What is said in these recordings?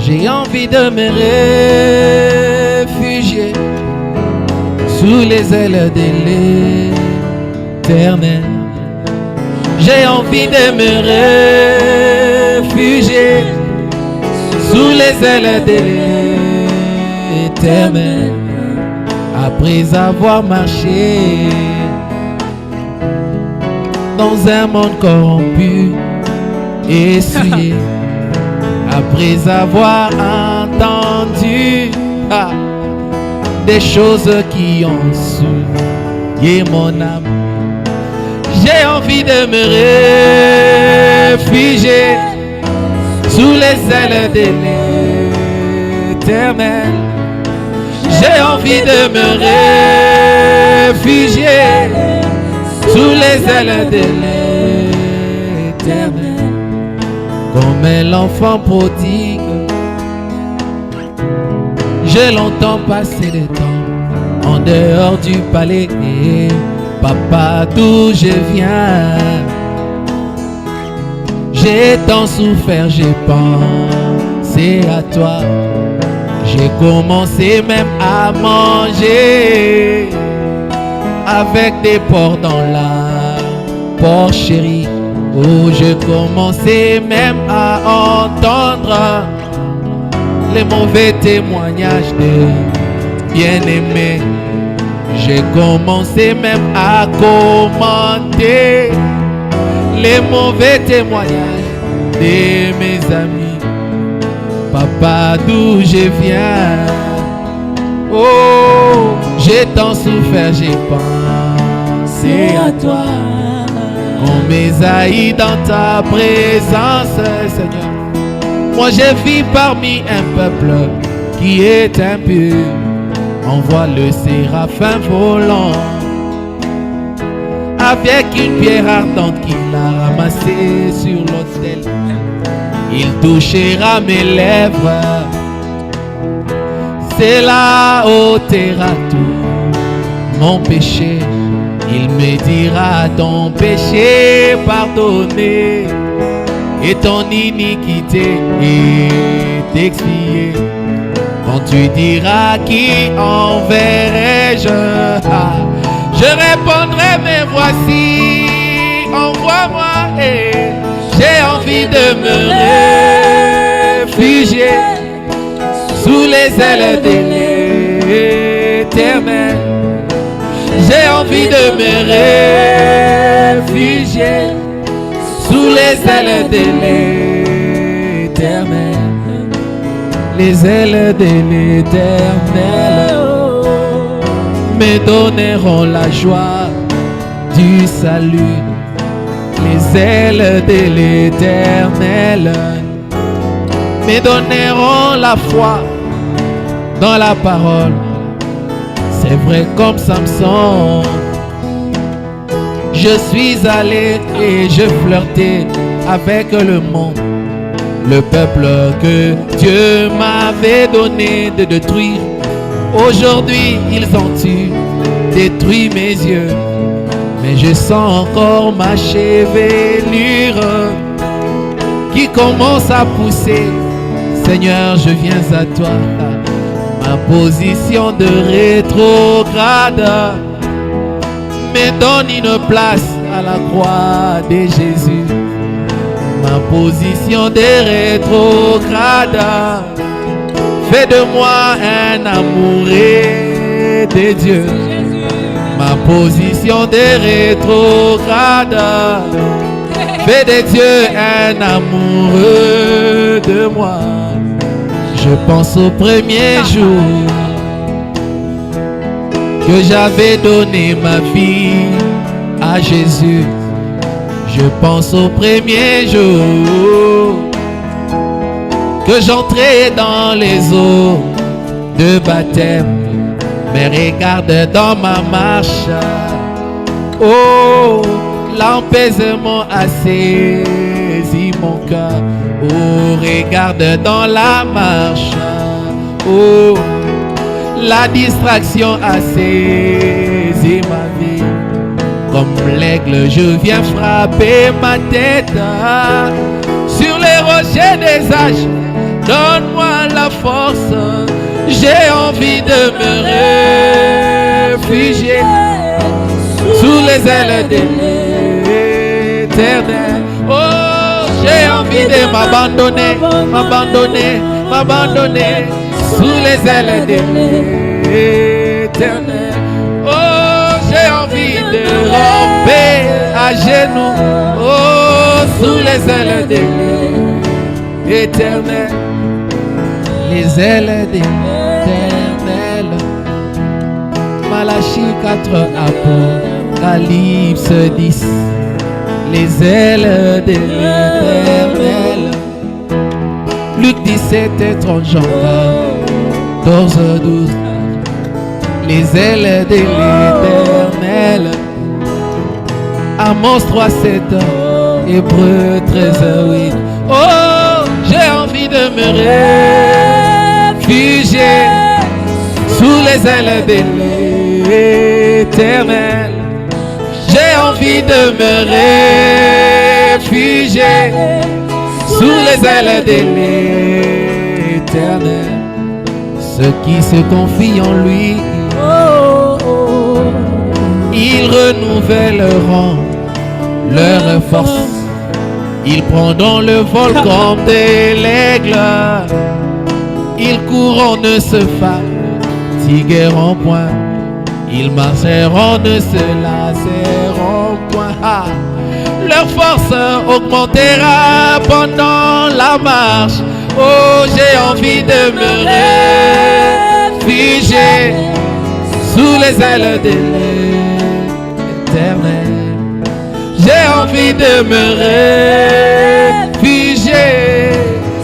J'ai envie de me réfugier sous les ailes de l'Éternel. J'ai envie de me réfugier sous les ailes de l'Éternel. Après avoir marché dans un monde corrompu, essuyé, après avoir entendu des choses qui ont souillé mon âme, j'ai envie de me réfugier sous les ailes de l'Éternel. J'ai envie de me réfugier sous les ailes de l'Éternel. Comme l'enfant prodigue, j'ai longtemps passé le temps en dehors du palais. Papa, d'où je viens, j'ai tant souffert, j'ai pensé à toi. J'ai commencé même à manger avec des porcs dans la porcherie. Oh, je commençais même à entendre les mauvais témoignages de bien-aimés. J'ai commencé même à commenter les mauvais témoignages de mes amis. Papa, d'où je viens, oh, j'ai tant souffert, j'ai pensé à toi. On m'haï dans ta présence, Seigneur. Moi, je vis parmi un peuple qui est impur. On voit le séraphin volant avec une pierre ardente qu'il a ramassée sur l'autel. Il touchera mes lèvres, c'est là ôtera tout mon péché. Il me dira ton péché pardonné et ton iniquité est expiée. Quand tu diras qui enverrai-je, je répondrai mais voici, envoie-moi. J'ai envie de me réfugier sous les ailes de l'Éternel. J'ai envie de me réfugier sous les ailes de l'Éternel. Les ailes de l'Éternel me donneront la joie du salut. Les ailes de l'Éternel me donneront la foi dans la parole. C'est vrai comme Samson, je suis allé et je flirtais avec le monde, le peuple que Dieu m'avait donné de détruire. Aujourd'hui ils ont détruit mes yeux, mais je sens encore ma chevelure qui commence à pousser. Seigneur, je viens à toi. Ma position de rétrograde me donne une place à la croix de Jésus. Ma position de rétrograde fait de moi un amoureux de Dieu. Ma position de rétrograde fait de Dieu un amoureux de moi. Je pense au premier jour que j'avais donné ma vie à Jésus. Je pense au premier jour que j'entrais dans les eaux de baptême. Mais regarde dans ma marche, oh, l'apaisement a saisi mon cœur. Oh, regarde dans la marche, oh, la distraction a saisi ma vie. Comme l'aigle, je viens frapper ma tête sur les rochers des âges. Donne-moi force. J'ai envie de me réfugier sous les ailes de l'Éternel. Oh, j'ai envie de m'abandonner, m'abandonner, m'abandonner sous les ailes de l'Éternel. Oh, j'ai envie de ramper à genoux, oh, sous les ailes de l'Éternel. Les ailes de l'Éternel. Malachie 4, Apocalypse 10. Les ailes de l'Éternel. Luc 17 et 30, Jean 14, 12. Les ailes de l'Éternel. Amos 3, 7, Hébreux 13, 8. Oh, j'ai envie de me réfugier sous les ailes de l'Éternel. J'ai envie de me réfugier sous les ailes de l'Éternel. Ceux qui se confient en lui, ils renouvelleront leur force. Ils prendront le vol comme de l'aigle. Ils courront, ne se fatigueront point. Ils marcheront, ne se lasseront point. Ah. Leur force augmentera pendant la marche. Oh, j'ai envie de me réfugier sous les ailes de l'Éternel. J'ai envie de me réfugier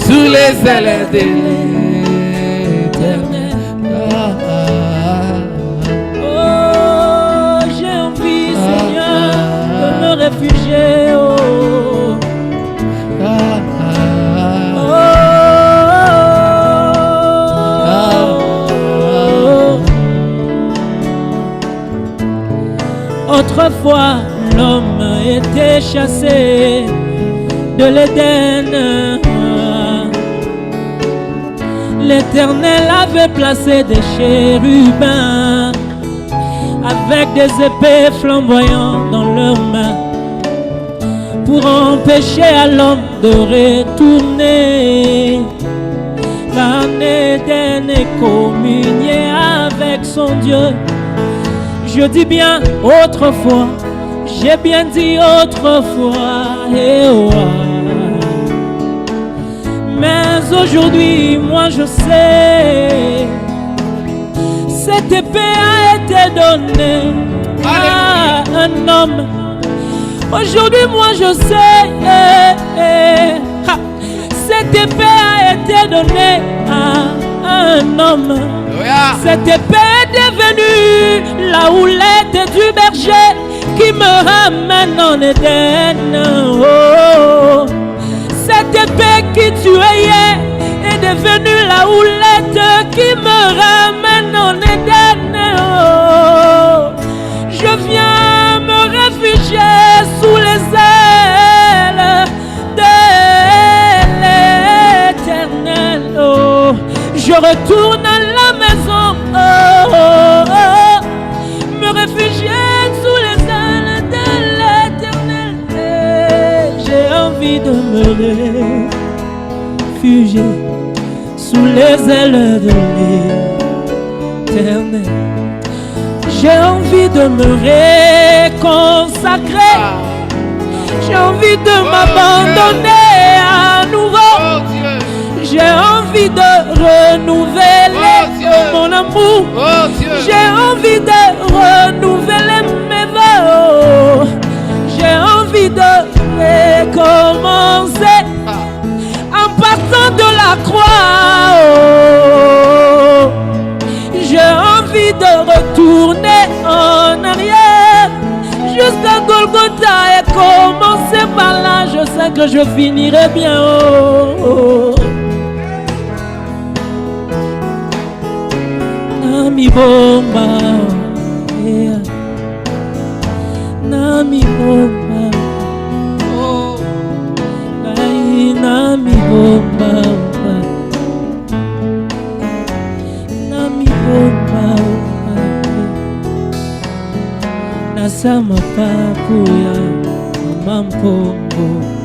sous les ailes de l'Éternel. Oh, j'ai envie, Seigneur, de me réfugier. Oh. Autrefois, l'homme était chassé de l'Éden. L'Éternel avait placé des chérubins avec des épées flamboyantes dans leurs mains pour empêcher à l'homme de retourner en Éden et communier avec son Dieu. Je dis bien autrefois, j'ai bien dit autrefois, et mais aujourd'hui, moi je sais, cette épée a été donnée à un homme. Aujourd'hui, moi je sais, cette épée a été donnée à un homme. Cette épée est devenue la houlette du berger qui me ramène en Éden. Oh, cette épée qui tuait hier est devenue la houlette qui me ramène en Éden. Oh, je viens me réfugier sous les ailes de l'Éternel. Oh, je retourne à la maison. Oh, oh, oh, me réfugier sous les ailes de l'Éternel. J'ai envie de me réfugier sous les ailes de l'Éternel. J'ai envie de me réconsacrer. J'ai envie de m'abandonner à nouveau. J'ai envie de renouveler mon amour. J'ai envie de renouveler mes vœux. J'ai envie de recommencer en partant de la croix. Oh, j'ai envie de retourner en arrière jusqu'à Golgotha et commencer par là. Je sais que je finirai bien. Oh, oh. Nami bomba, yeah. Nami bomba, oh, ay, nami bomba, Sama pakuya mama mpongo